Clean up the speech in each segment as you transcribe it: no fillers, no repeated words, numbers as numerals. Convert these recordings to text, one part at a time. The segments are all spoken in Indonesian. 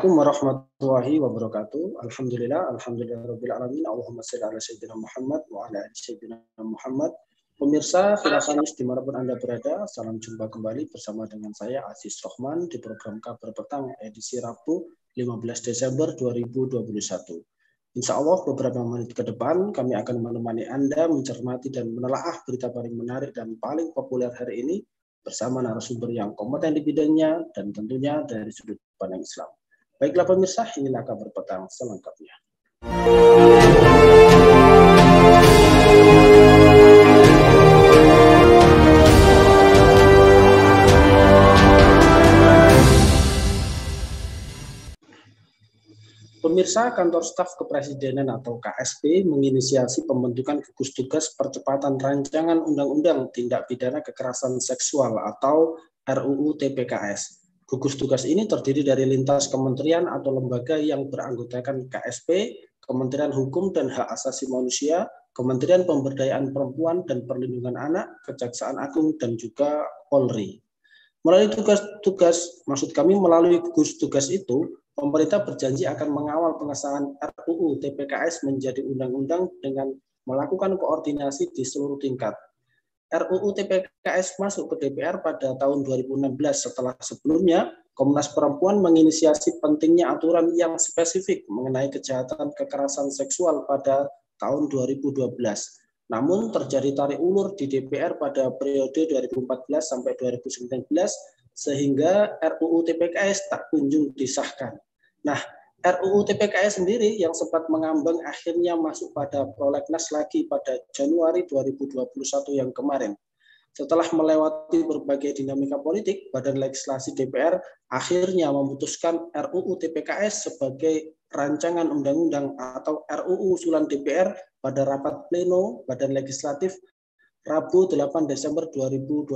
Assalamualaikum warahmatullahi wabarakatuh. Alhamdulillah rabbil alamin. Allahumma shalli ala sayyidina Muhammad wa ala ali sayyidina Muhammad. Pemirsa Khilafah dimanapun Anda berada, salam jumpa kembali bersama dengan saya Aziz Rohman di program Kabar Petang edisi Rabu 15 Desember 2021. Insya Allah beberapa menit ke depan kami akan menemani Anda mencermati dan menelaah berita paling menarik dan paling populer hari ini bersama narasumber yang kompeten di bidangnya dan tentunya dari sudut pandang Islam. Baiklah pemirsa, inilah Kabar Petang selengkapnya. Pemirsa, Kantor Staf Kepresidenan atau KSP menginisiasi pembentukan gugus tugas percepatan rancangan Undang-Undang Tindak Pidana Kekerasan Seksual atau RUU TPKS. Gugus tugas ini terdiri dari lintas kementerian atau lembaga yang beranggotakan KSP, Kementerian Hukum dan Hak Asasi Manusia, Kementerian Pemberdayaan Perempuan dan Perlindungan Anak, Kejaksaan Agung, dan juga Polri. Melalui melalui gugus tugas itu, pemerintah berjanji akan mengawal pengesahan RUU TPKS menjadi undang-undang dengan melakukan koordinasi di seluruh tingkat. RUU TPKS masuk ke DPR pada tahun 2016 setelah sebelumnya Komnas Perempuan menginisiasi pentingnya aturan yang spesifik mengenai kejahatan kekerasan seksual pada tahun 2012. Namun terjadi tarik ulur di DPR pada periode 2014 sampai 2019 sehingga RUU TPKS tak kunjung disahkan. Nah, RUU TPKS sendiri yang sempat mengambang akhirnya masuk pada prolegnas lagi pada Januari 2021 yang kemarin. Setelah melewati berbagai dinamika politik, Badan Legislasi DPR akhirnya memutuskan RUU TPKS sebagai rancangan undang-undang atau RUU usulan DPR pada rapat pleno Badan Legislatif Rabu 8 Desember 2021.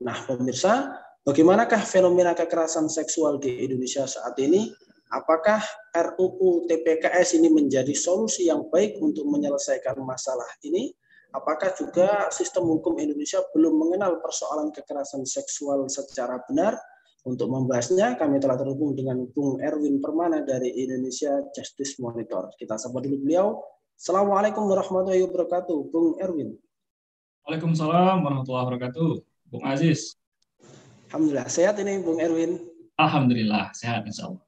Nah, pemirsa, bagaimanakah fenomena kekerasan seksual di Indonesia saat ini? Apakah RUU TPKS ini menjadi solusi yang baik untuk menyelesaikan masalah ini? Apakah juga sistem hukum Indonesia belum mengenal persoalan kekerasan seksual secara benar? Untuk membahasnya, kami telah terhubung dengan Bung Erwin Permana dari Indonesia Justice Monitor. Kita sapa dulu beliau. Assalamualaikum warahmatullahi wabarakatuh, Bung Erwin. Waalaikumsalam warahmatullahi wabarakatuh, Bung Aziz. Alhamdulillah, sehat ini Bung Erwin? Alhamdulillah, sehat insya Allah.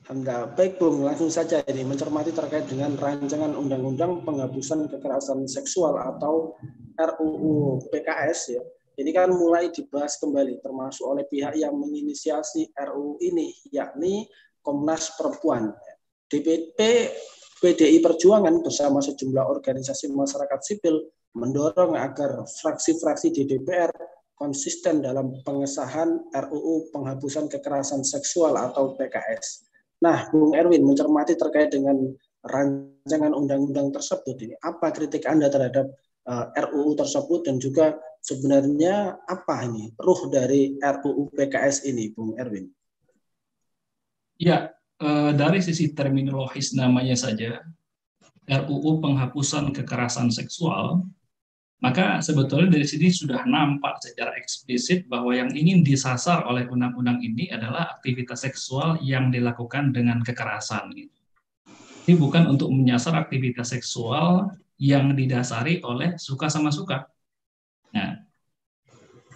Alhamdulillah. Baik Bung, langsung saja ini mencermati terkait dengan rancangan Undang-Undang Penghapusan Kekerasan Seksual atau RUU PKS ya. Ini kan mulai dibahas kembali termasuk oleh pihak yang menginisiasi RUU ini, yakni Komnas Perempuan. DPP PDI Perjuangan bersama sejumlah organisasi masyarakat sipil mendorong agar fraksi-fraksi di DPR konsisten dalam pengesahan RUU Penghapusan Kekerasan Seksual atau PKS. Nah, Bung Erwin, mencermati terkait dengan rancangan undang-undang tersebut ini, apa kritik Anda terhadap RUU tersebut dan juga sebenarnya apa ini ruh dari RUU PKS ini, Bung Erwin? Ya, dari sisi terminologis namanya saja, RUU Penghapusan Kekerasan Seksual, maka sebetulnya dari sini sudah nampak secara eksplisit bahwa yang ingin disasar oleh undang-undang ini adalah aktivitas seksual yang dilakukan dengan kekerasan. Ini bukan untuk menyasar aktivitas seksual yang didasari oleh suka sama suka. Nah,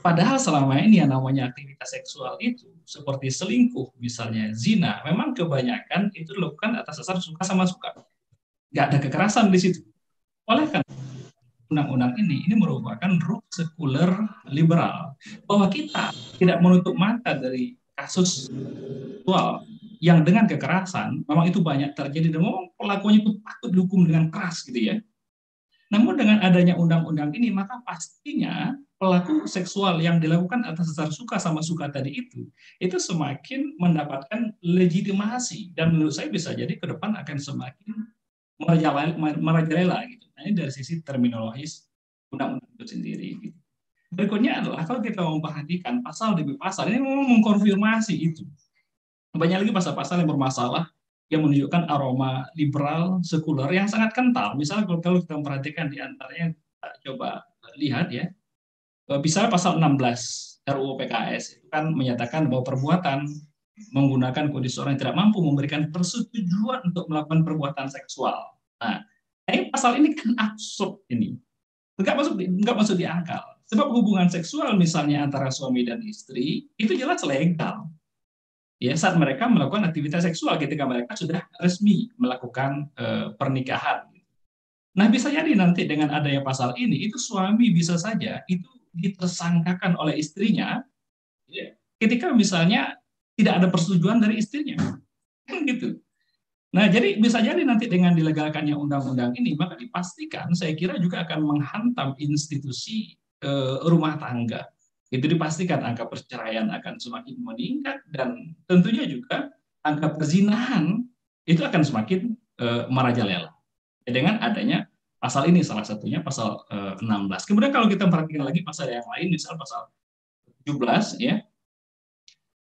padahal selama ini yang namanya aktivitas seksual itu seperti selingkuh, misalnya zina, memang kebanyakan itu dilakukan atas dasar suka sama suka. Nggak ada kekerasan di situ. Oleh karena undang-undang ini merupakan ruh sekuler liberal bahwa kita tidak menutup mata dari kasus seksual yang dengan kekerasan memang itu banyak terjadi dan memang pelakunya itu patut dihukum dengan keras gitu ya. Namun dengan adanya undang-undang ini maka pastinya pelaku seksual yang dilakukan atas dasar suka sama suka tadi itu semakin mendapatkan legitimasi dan menurut saya bisa jadi ke depan akan semakin merajalela gitu. Nah, ini dari sisi terminologis undang-undang itu sendiri. Gitu. Berikutnya adalah kalau kita memperhatikan pasal demi pasal ini memang mengkonfirmasi itu. Banyak lagi pasal-pasal yang bermasalah yang menunjukkan aroma liberal sekuler yang sangat kental. Misalnya kalau kita memperhatikan di antaranya, coba lihat ya. Misalnya pasal 16 RUU PKS itu kan menyatakan bahwa perbuatan menggunakan kondisi orang yang tidak mampu memberikan persetujuan untuk melakukan perbuatan seksual. Nah, pasal ini kan absurd ini. Nggak masuk di akal. Sebab hubungan seksual misalnya antara suami dan istri itu jelas legal. Ya, saat mereka melakukan aktivitas seksual ketika mereka sudah resmi melakukan pernikahan. Nah, bisa jadi nanti dengan adanya pasal ini, itu suami bisa saja itu ditersangkakan oleh istrinya, ya, ketika misalnya tidak ada persetujuan dari istrinya, kan gitu. Nah, jadi bisa jadi nanti dengan dilegalkannya undang-undang ini, maka dipastikan, saya kira juga akan menghantam institusi rumah tangga. Itu dipastikan angka perceraian akan semakin meningkat dan tentunya juga angka perzinahan itu akan semakin merajalela. Dengan adanya pasal ini, salah satunya pasal 16. Kemudian kalau kita perhatikan lagi pasal yang lain, misal pasal 17, ya,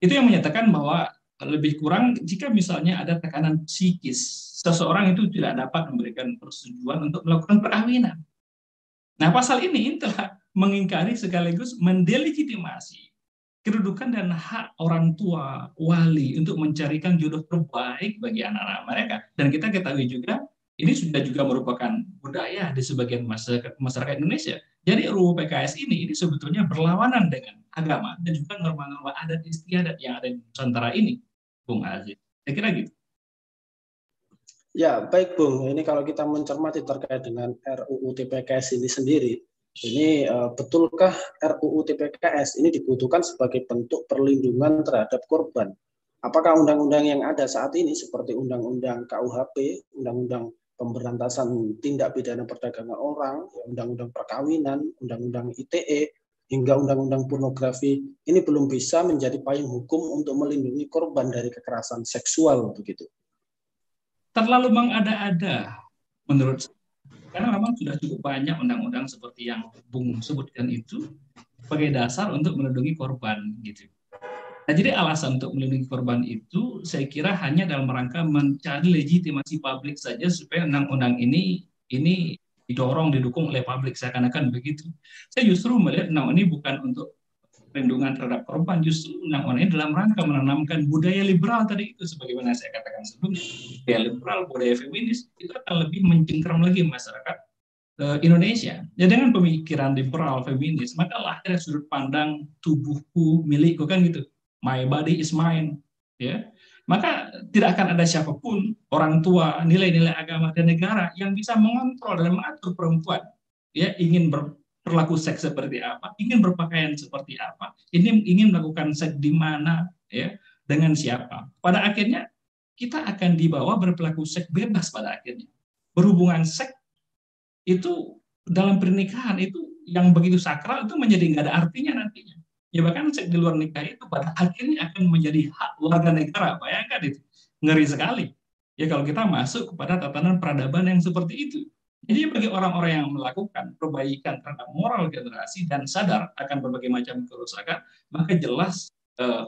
itu yang menyatakan bahwa lebih kurang jika misalnya ada tekanan psikis, seseorang itu tidak dapat memberikan persetujuan untuk melakukan perkawinan. Nah, pasal ini telah mengingkari sekaligus mendelegitimasi kedudukan dan hak orang tua, wali untuk mencarikan jodoh terbaik bagi anak-anak mereka. Dan kita ketahui juga, ini sudah juga merupakan budaya di sebagian masyarakat Indonesia. Jadi RUU PKS ini sebetulnya berlawanan dengan agama dan juga norma-norma adat istiadat yang ada di Nusantara ini, Bung Aziz. Saya kira gitu. Ya, baik Bung. Ini kalau kita mencermati terkait dengan RUU TPKS ini sendiri, ini betulkah RUU TPKS ini dibutuhkan sebagai bentuk perlindungan terhadap korban? Apakah undang-undang yang ada saat ini seperti Undang-Undang KUHP, Undang-Undang Pemberantasan Tindak Pidana Perdagangan Orang, Undang-Undang Perkawinan, Undang-Undang ITE, hingga Undang-Undang Pornografi, ini belum bisa menjadi payung hukum untuk melindungi korban dari kekerasan seksual begitu? Terlalu mengada-ada menurut saya. Karena memang sudah cukup banyak undang-undang seperti yang Bung sebutkan itu sebagai dasar untuk melindungi korban gitu. Nah, jadi alasan untuk melindungi korban itu saya kira hanya dalam rangka mencari legitimasi publik saja supaya undang-undang ini didorong, didukung oleh publik, seakan-akan begitu. Saya justru melihat undang-undang ini bukan untuk perlindungan terhadap korban, justru undang-undang ini dalam rangka menanamkan budaya liberal tadi itu, sebagaimana saya katakan sebelumnya, budaya liberal, budaya feminis itu akan lebih mencengkeram lagi masyarakat Indonesia. Ya, dengan pemikiran liberal feminis, maka lahir sudut pandang tubuhku milikku, kan gitu. My body is mine, ya. Maka tidak akan ada siapapun, orang tua, nilai-nilai agama dan negara yang bisa mengontrol dan mengatur perempuan, ya, ingin berlaku seks seperti apa, ingin berpakaian seperti apa, ingin melakukan seks di mana, ya, dengan siapa. Pada akhirnya kita akan dibawa berperilaku seks bebas pada akhirnya. Berhubungan seks itu dalam pernikahan itu yang begitu sakral itu menjadi nggak ada artinya nantinya. Ya, bahkan seks di luar nikah itu pada akhirnya akan menjadi hak warga negara. Bayangkan itu, ngeri sekali. Ya, kalau kita masuk kepada tatanan peradaban yang seperti itu. Jadi bagi orang-orang yang melakukan perbaikan terhadap moral generasi dan sadar akan berbagai macam kerusakan, maka jelas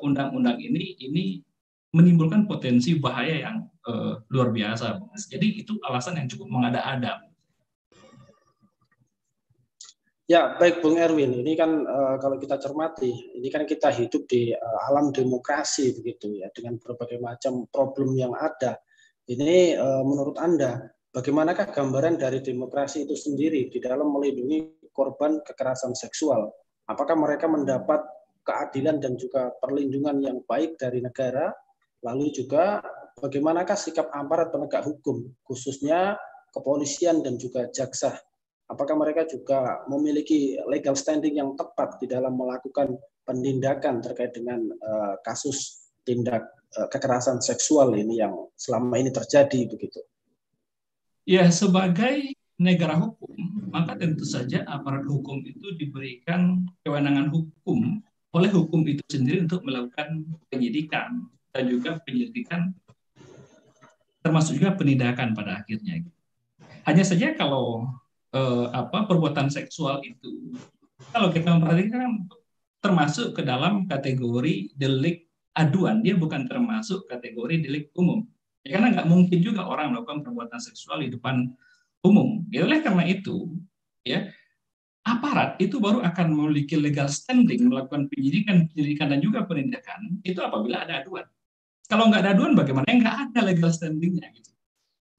undang-undang ini menimbulkan potensi bahaya yang luar biasa. Jadi itu alasan yang cukup mengada-ada. Ya, baik Bung Erwin. Ini kan kalau kita cermati, ini kan kita hidup di alam demokrasi begitu ya, dengan berbagai macam problem yang ada. Ini menurut Anda, bagaimanakah gambaran dari demokrasi itu sendiri di dalam melindungi korban kekerasan seksual? Apakah mereka mendapat keadilan dan juga perlindungan yang baik dari negara? Lalu juga bagaimanakah sikap aparat penegak hukum, khususnya kepolisian dan juga jaksa? Apakah mereka juga memiliki legal standing yang tepat di dalam melakukan penindakan terkait dengan kasus tindak kekerasan seksual ini yang selama ini terjadi begitu? Ya, sebagai negara hukum, maka tentu saja aparat hukum itu diberikan kewenangan hukum oleh hukum itu sendiri untuk melakukan penyidikan dan juga penyelidikan, termasuk juga penindakan pada akhirnya. Hanya saja kalau perbuatan seksual itu, kalau kita memperhatikan, termasuk ke dalam kategori delik aduan, dia bukan termasuk kategori delik umum. Ya, karena nggak mungkin juga orang melakukan perbuatan seksual di depan umum. Ya, oleh karena itu, ya, aparat itu baru akan memiliki legal standing melakukan penyidikan dan juga penindakan itu apabila ada aduan. Kalau nggak ada aduan, bagaimana? Nggak ada legal standing-nya. Gitu.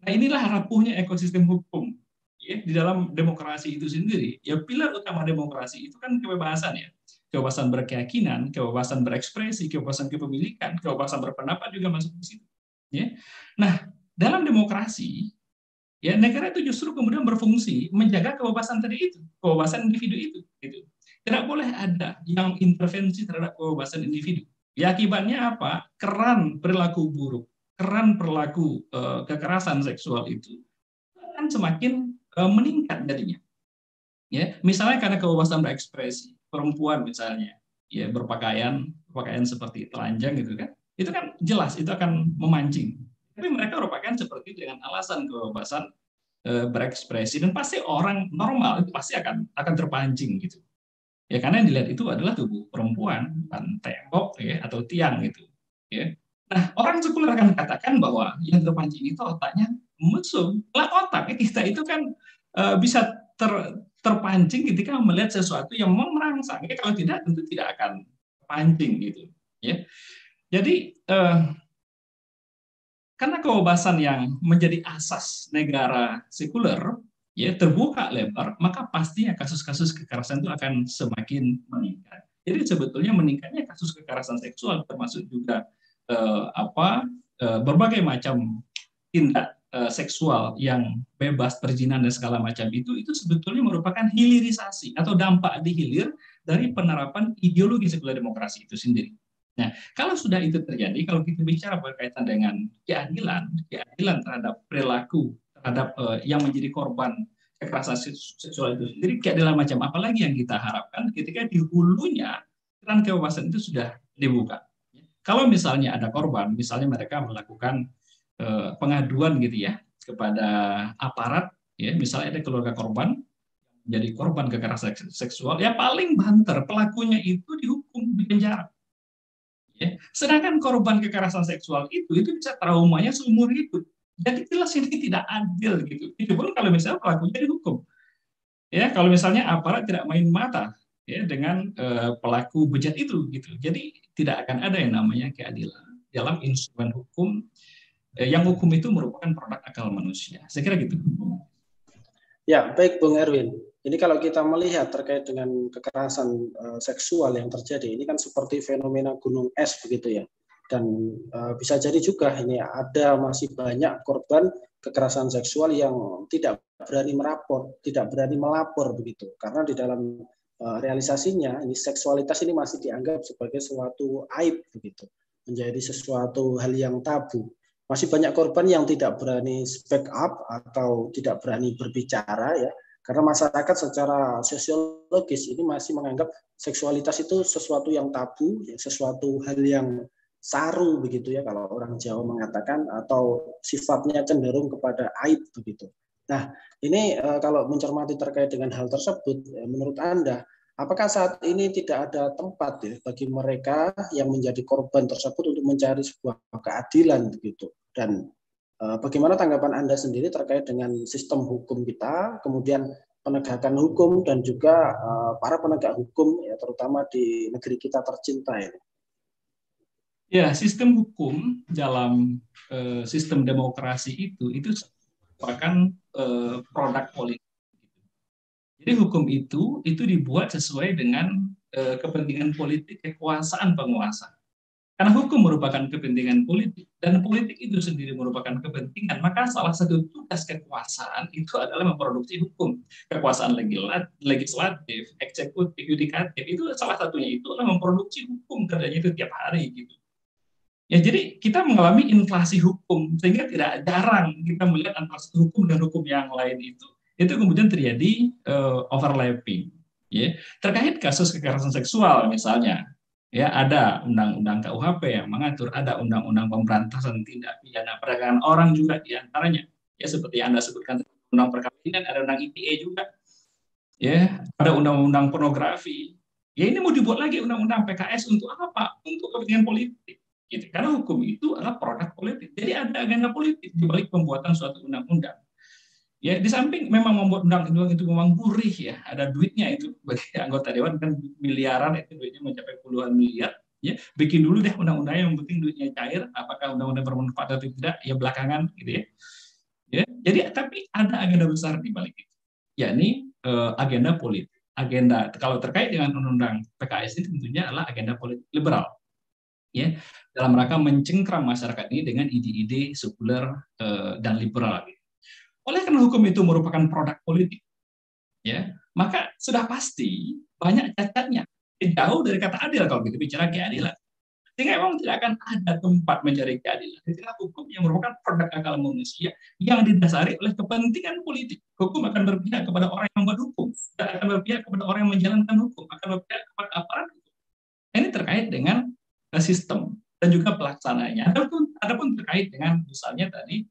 Nah, inilah rapuhnya ekosistem hukum. Ya, di dalam demokrasi itu sendiri, ya pilar utama demokrasi itu kan kebebasan ya. Kebebasan berkeyakinan, kebebasan berekspresi, kebebasan kepemilikan, kebebasan berpendapat juga masuk di situ. Ya. Nah, dalam demokrasi, ya negara itu justru kemudian berfungsi menjaga kebebasan tadi itu, kebebasan individu itu. Gitu. Tidak boleh ada yang intervensi terhadap kebebasan individu. Ya akibatnya apa? Keran perilaku buruk, keran perilaku kekerasan seksual itu akan semakin meningkat jadinya. Ya, misalnya karena kebebasan berekspresi, perempuan misalnya, ya berpakaian seperti telanjang gitu kan, itu kan jelas itu akan memancing. Tapi mereka berpakaian seperti dengan alasan kebebasan berekspresi dan pasti orang normal itu pasti akan terpancing gitu. Ya karena yang dilihat itu adalah tubuh perempuan, bukan tembok ya atau tiang gitu. Ya. Nah, orang sekuler akan katakan bahwa yang terpancing itu otaknya mesum. Lah otak kita itu kan bisa terpancing ketika melihat sesuatu yang merangsang. Ya, kalau tidak tentu tidak akan terpancing gitu. Ya. Jadi karena kebebasan yang menjadi asas negara sekuler ya terbuka lebar, maka pastinya kasus-kasus kekerasan itu akan semakin meningkat. Jadi sebetulnya meningkatnya kasus kekerasan seksual termasuk juga berbagai macam tindak seksual yang bebas perizinan dan segala macam itu sebetulnya merupakan hilirisasi atau dampak di hilir dari penerapan ideologi sekuler demokrasi itu sendiri. Nah, kalau sudah itu terjadi, kalau kita bicara berkaitan dengan keadilan terhadap perilaku terhadap yang menjadi korban kekerasan seksual itu sendiri, keadilan macam apa lagi yang kita harapkan ketika di hulunya keran kebebasan itu sudah dibuka. Kalau misalnya ada korban, misalnya mereka melakukan pengaduan gitu ya kepada aparat, ya misalnya ada keluarga korban jadi korban kekerasan seksual, ya paling banter pelakunya itu dihukum di penjara. Ya. Sedangkan korban kekerasan seksual itu bisa traumanya seumur hidup. Jadi jelas ini tidak adil gitu. Itu pun kalau misalnya pelakunya dihukum. Ya, kalau misalnya aparat tidak main mata ya dengan pelaku bejat itu gitu. Jadi tidak akan ada yang namanya keadilan dalam instrumen hukum yang hukum itu merupakan produk akal manusia. Saya kira gitu. Ya, baik Bung Erwin. Ini kalau kita melihat terkait dengan kekerasan seksual yang terjadi, ini kan seperti fenomena gunung es begitu ya. Dan bisa jadi juga ini ada masih banyak korban kekerasan seksual yang tidak berani tidak berani melapor begitu. Karena di dalam realisasinya ini seksualitas ini masih dianggap sebagai suatu aib begitu. Menjadi sesuatu hal yang tabu. Masih banyak korban yang tidak berani speak up atau tidak berani berbicara ya, karena masyarakat secara sosiologis ini masih menganggap seksualitas itu sesuatu yang tabu, sesuatu hal yang saru begitu ya kalau orang Jawa mengatakan, atau sifatnya cenderung kepada aib begitu. Nah, ini kalau mencermati terkait dengan hal tersebut, menurut Anda, apakah saat ini tidak ada tempat ya bagi mereka yang menjadi korban tersebut untuk mencari sebuah keadilan begitu? Dan bagaimana tanggapan Anda sendiri terkait dengan sistem hukum kita, kemudian penegakan hukum dan juga para penegak hukum ya terutama di negeri kita tercinta ini? Ya, sistem hukum dalam sistem demokrasi itu merupakan produk politik. Jadi hukum itu dibuat sesuai dengan kepentingan politik kekuasaan penguasa. Karena hukum merupakan kepentingan politik dan politik itu sendiri merupakan kepentingan, maka salah satu tugas kekuasaan itu adalah memproduksi hukum. Kekuasaan legislatif, eksekutif, yudikatif itu salah satunya itu adalah memproduksi hukum, kerjanya itu tiap hari gitu. Ya, jadi kita mengalami inflasi hukum sehingga tidak jarang kita melihat antara satu hukum dan hukum yang lain itu kemudian terjadi overlapping. Ya. Terkait kasus kekerasan seksual misalnya, ya ada undang-undang KUHP yang mengatur, ada undang-undang pemberantasan tindak pidana perdagangan orang juga diantaranya. Ya seperti Anda sebutkan undang perkawinan, ada undang ITE juga. Ya, ada undang-undang pornografi. Ya ini mau dibuat lagi undang-undang PKS untuk apa? Untuk kepentingan politik. Gitu. Karena hukum itu adalah produk politik. Jadi ada agenda politik di balik pembuatan suatu undang-undang. Ya, di samping memang membuat undang-undang itu memang gurih ya, ada duitnya itu bagi anggota dewan kan miliaran, itu duitnya mencapai puluhan miliar. Ya, bikin dulu deh undang-undang yang penting duitnya cair, apakah undang-undang bermanfaat atau tidak, ya belakangan gitu ya. Ya, jadi tapi ada agenda besar di balik itu, yakni agenda politik. Agenda kalau terkait dengan undang-undang PKS ini tentunya adalah agenda politik liberal, ya, dalam rangka mencengkram masyarakat ini dengan ide-ide sekuler dan liberal. Oleh karena hukum itu merupakan produk politik, ya, maka sudah pasti banyak cacatnya. Jauh dari kata adil kalau kita bicara keadilan. Sehingga memang tidak akan ada tempat mencari keadilan. Itulah hukum yang merupakan produk akal manusia yang didasari oleh kepentingan politik. Hukum akan berpihak kepada orang yang membuat hukum, dan akan berpihak kepada orang yang menjalankan hukum, akan berpihak kepada aparat hukum. Ini terkait dengan sistem dan juga pelaksananya. Adapun terkait dengan misalnya tadi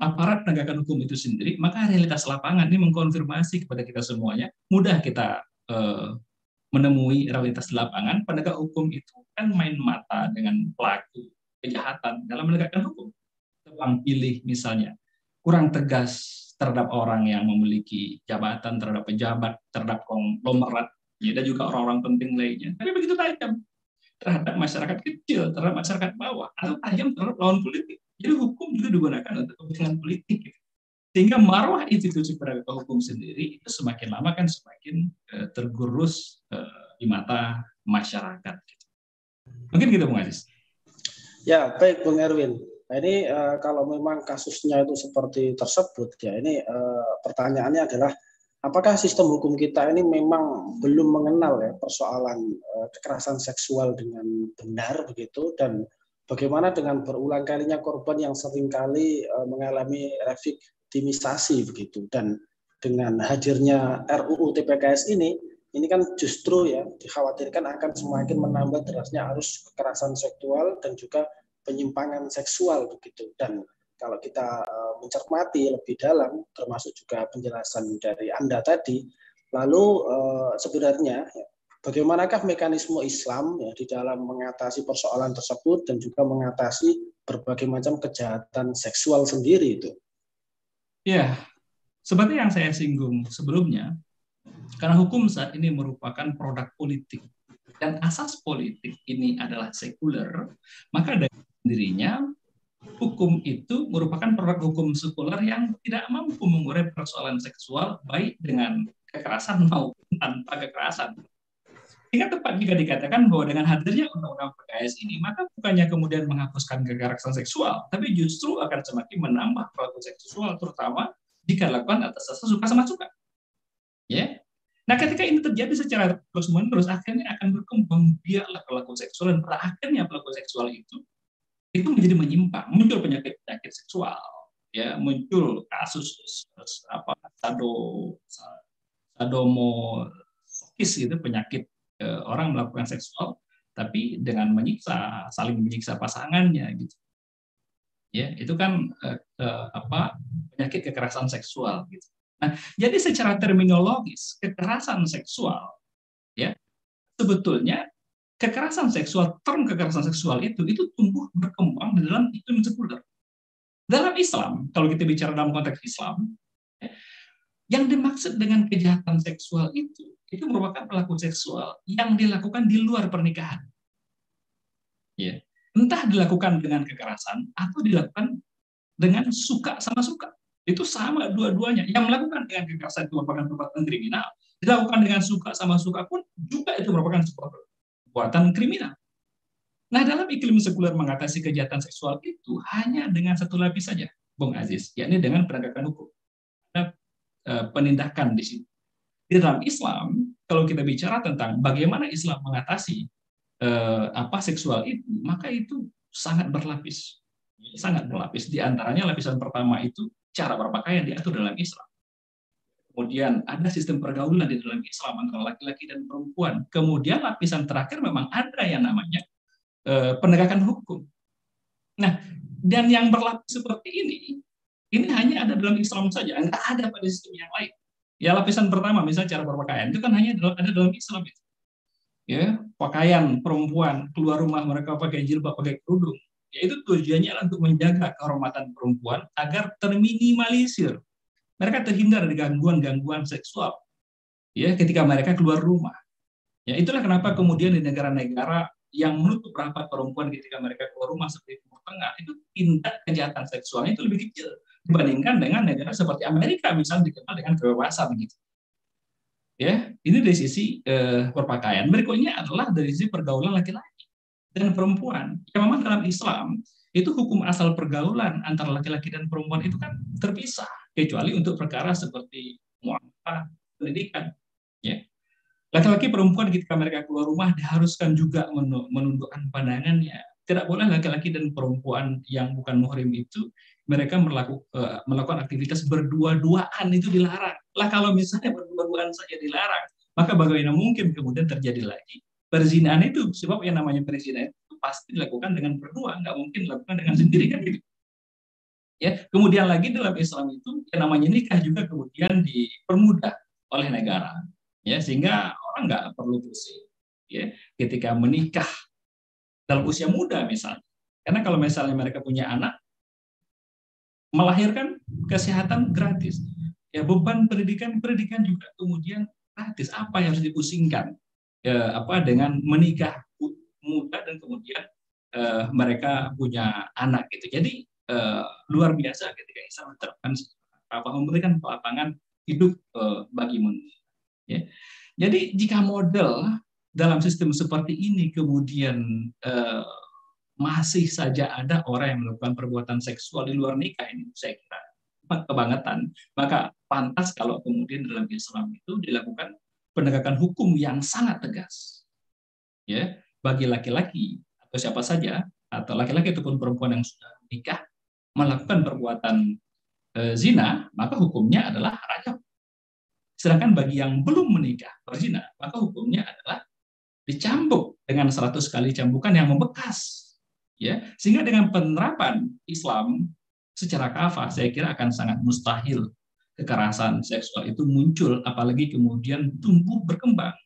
aparat penegakan hukum itu sendiri, maka realitas lapangan ini mengkonfirmasi kepada kita semuanya. Mudah kita menemui realitas di lapangan, penegak hukum itu kan main mata dengan pelaku kejahatan dalam menegakkan hukum. Tebang pilih misalnya, kurang tegas terhadap orang yang memiliki jabatan, terhadap pejabat, terhadap konglomerat, ya, dan juga orang-orang penting lainnya. Tapi begitu tajam terhadap masyarakat kecil, terhadap masyarakat bawah, atau tajam terhadap lawan politik. Jadi hukum juga digunakan untuk kepentingan politik. Sehingga marwah institusi penegak hukum sendiri itu semakin lama kan semakin tergerus di mata masyarakat. Mungkin gitu, Bung Aziz. Ya, baik Bung Erwin. Nah, ini kalau memang kasusnya itu seperti tersebut, ya ini pertanyaannya adalah apakah sistem hukum kita ini memang belum mengenal ya persoalan kekerasan seksual dengan benar begitu, dan bagaimana dengan berulang kalinya korban yang seringkali mengalami reviktimisasi begitu, dan dengan hadirnya RUU TPKS ini kan justru ya dikhawatirkan akan semakin menambah derasnya arus kekerasan seksual dan juga penyimpangan seksual begitu. Dan kalau kita mencermati lebih dalam, termasuk juga penjelasan dari Anda tadi, lalu sebenarnya bagaimanakah mekanisme Islam ya di dalam mengatasi persoalan tersebut dan juga mengatasi berbagai macam kejahatan seksual sendiri itu? Ya, seperti yang saya singgung sebelumnya, karena hukum saat ini merupakan produk politik dan asas politik ini adalah sekuler, maka dari sendirinya hukum itu merupakan produk hukum sekuler yang tidak mampu mengurai persoalan seksual baik dengan kekerasan maupun tanpa kekerasan. Sehingga tepat jika dikatakan bahwa dengan hadirnya undang-undang PKS ini, maka bukannya kemudian menghapuskan kekerasan seksual, tapi justru akan semakin menambah pelaku seksual, terutama jika dilakukan atas dasar suka sama suka. Ya. Nah, ketika ini terjadi secara terus-menerus, akhirnya akan berkembang biaklah pelaku seksual, dan pada akhirnya pelaku seksual itu menjadi menyimpang, muncul penyakit-penyakit seksual, ya, muncul kasus sadomasokis gitu, penyakit orang melakukan seksual tapi dengan saling menyiksa pasangannya gitu. Ya, itu kan penyakit kekerasan seksual gitu. Nah, jadi secara terminologis kekerasan seksual, ya, sebetulnya kekerasan seksual, term kekerasan seksual itu tumbuh berkembang di dalam iklim sekuler. Dalam Islam, kalau kita bicara dalam konteks Islam, yang dimaksud dengan kejahatan seksual itu merupakan pelaku seksual yang dilakukan di luar pernikahan. Ya. Entah dilakukan dengan kekerasan atau dilakukan dengan suka sama suka. Itu sama dua-duanya. Yang melakukan dengan kekerasan itu merupakan perbuatan kriminal. Dilakukan dengan suka sama suka pun juga itu merupakan sebuah perbuatan kriminal. Nah, dalam iklim sekuler mengatasi kejahatan seksual itu hanya dengan satu lapis saja, Bung Aziz, yakni dengan penegakan hukum. Ada penindakan di sini. Di dalam Islam, kalau kita bicara tentang bagaimana Islam mengatasi seksual itu, maka itu sangat berlapis. Sangat berlapis. Di antaranya lapisan pertama itu cara berpakaian diatur dalam Islam. Kemudian ada sistem pergaulan di dalam Islam antara laki-laki dan perempuan. Kemudian lapisan terakhir memang ada yang namanya penegakan hukum. Nah, dan yang berlapis seperti ini hanya ada dalam Islam saja, nggak ada pada sistem yang lain. Ya, lapisan pertama misalnya cara berpakaian itu kan hanya ada dalam Islam itu. Ya, pakaian perempuan keluar rumah mereka pakai jilbab, pakai kerudung. Ya, itu tujuannya adalah untuk menjaga kehormatan perempuan agar terminimalisir. Mereka terhindar dari gangguan-gangguan seksual. Ya, ketika mereka keluar rumah. Ya, itulah kenapa kemudian di negara-negara yang menutup rapat perempuan ketika mereka keluar rumah seperti Timur Tengah, itu tindak kejahatan seksualnya itu lebih kecil dibandingkan dengan negara seperti Amerika misalnya dikenal dengan kebebasan gitu. Ya, ini dari sisi perpakaian. Berikutnya adalah dari sisi pergaulan laki-laki dan perempuan. Ya memang dalam Islam itu hukum asal pergaulan antara laki-laki dan perempuan itu kan terpisah, kecuali untuk perkara seperti muamalah, pendidikan. Ya. Laki-laki perempuan ketika mereka keluar rumah diharuskan juga menundukkan pandangannya. Tidak boleh laki-laki dan perempuan yang bukan muhrim itu mereka melakukan aktivitas berdua-duaan, itu dilarang. Lah kalau misalnya berdua-duaan saja dilarang, maka bagaimana mungkin kemudian terjadi lagi perzinahan itu? Sebab yang namanya perzinahan itu pasti dilakukan dengan berdua, nggak mungkin dilakukan dengan sendiri kan gitu. Ya, kemudian lagi dalam Islam itu yang namanya nikah juga kemudian dipermudah oleh negara. Ya, sehingga orang nggak perlu pusing ya ketika menikah dalam usia muda misalnya, karena kalau misalnya mereka punya anak, melahirkan kesehatan gratis, ya beban pendidikan juga kemudian gratis. Apa yang harus dipusingkan ya, dengan menikah muda dan kemudian mereka punya anak gitu. Jadi luar biasa ketika Islam menerapkan memberikan lapangan hidup bagi manusia. Ya. Jadi jika model dalam sistem seperti ini kemudian masih saja ada orang yang melakukan perbuatan seksual di luar nikah, ini saya kira kebangetan. Maka pantas kalau kemudian dalam Islam itu dilakukan penegakan hukum yang sangat tegas, ya bagi laki-laki atau siapa saja, atau laki-laki ataupun perempuan yang sudah menikah melakukan perbuatan zina, maka hukumnya adalah rajam. Sedangkan bagi yang belum menikah berzina, maka hukumnya adalah dicambuk dengan 100 kali cambukan yang membekas. Ya, sehingga dengan penerapan Islam secara kafah, saya kira akan sangat mustahil kekerasan seksual itu muncul, apalagi kemudian tumbuh berkembang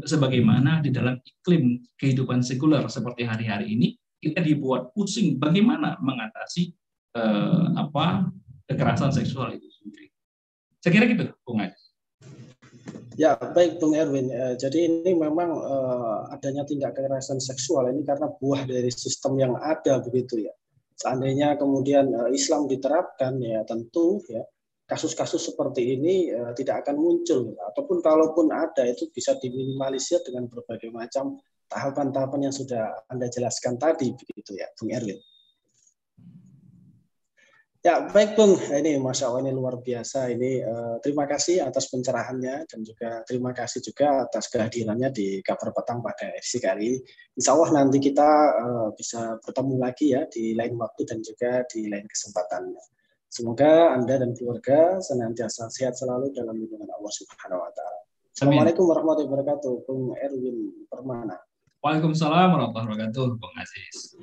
sebagaimana di dalam iklim kehidupan sekuler seperti hari-hari ini kita dibuat pusing bagaimana mengatasi kekerasan seksual itu sendiri. Saya kira gitu, Bung Adi. Ya, baik Bung Erwin. Jadi ini memang adanya tindak kekerasan seksual ini karena buah dari sistem yang ada begitu ya. Seandainya kemudian Islam diterapkan ya tentu ya kasus-kasus seperti ini tidak akan muncul, ataupun kalaupun ada itu bisa diminimalisir dengan berbagai macam tahapan-tahapan yang sudah Anda jelaskan tadi begitu ya, Bung Erwin. Ya, baik Bung, ini Masya Allah ini luar biasa. Ini terima kasih atas pencerahannya dan juga terima kasih juga atas kehadirannya di Kabar Petang pada edisi kali ini. Insya Allah nanti kita bisa bertemu lagi ya di lain waktu dan juga di lain kesempatan. Semoga Anda dan keluarga senantiasa sehat selalu dalam lindungan Allah Subhanahu wa Ta'ala. Assalamualaikum warahmatullahi wabarakatuh, Bung Erwin Permana. Waalaikumsalam warahmatullahi wabarakatuh, Bung Aziz.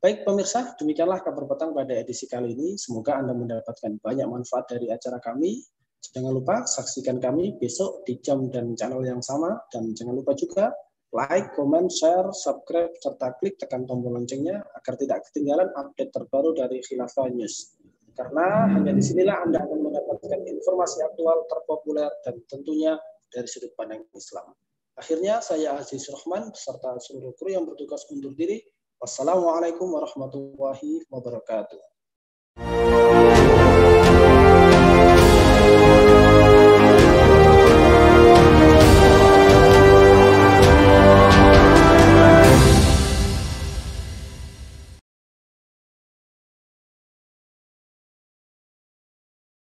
Baik pemirsa, demikianlah Kabar Petang pada edisi kali ini. Semoga Anda mendapatkan banyak manfaat dari acara kami. Jangan lupa saksikan kami besok di jam dan channel yang sama. Dan jangan lupa juga like, comment, share, subscribe, serta klik tekan tombol loncengnya agar tidak ketinggalan update terbaru dari Khilafah News. Karena hanya disinilah Anda akan mendapatkan informasi aktual, terpopuler, dan tentunya dari sudut pandang Islam. Akhirnya saya Aziz Rahman beserta seluruh kru yang bertugas undur diri. Wassalamualaikum warahmatullahi wabarakatuh.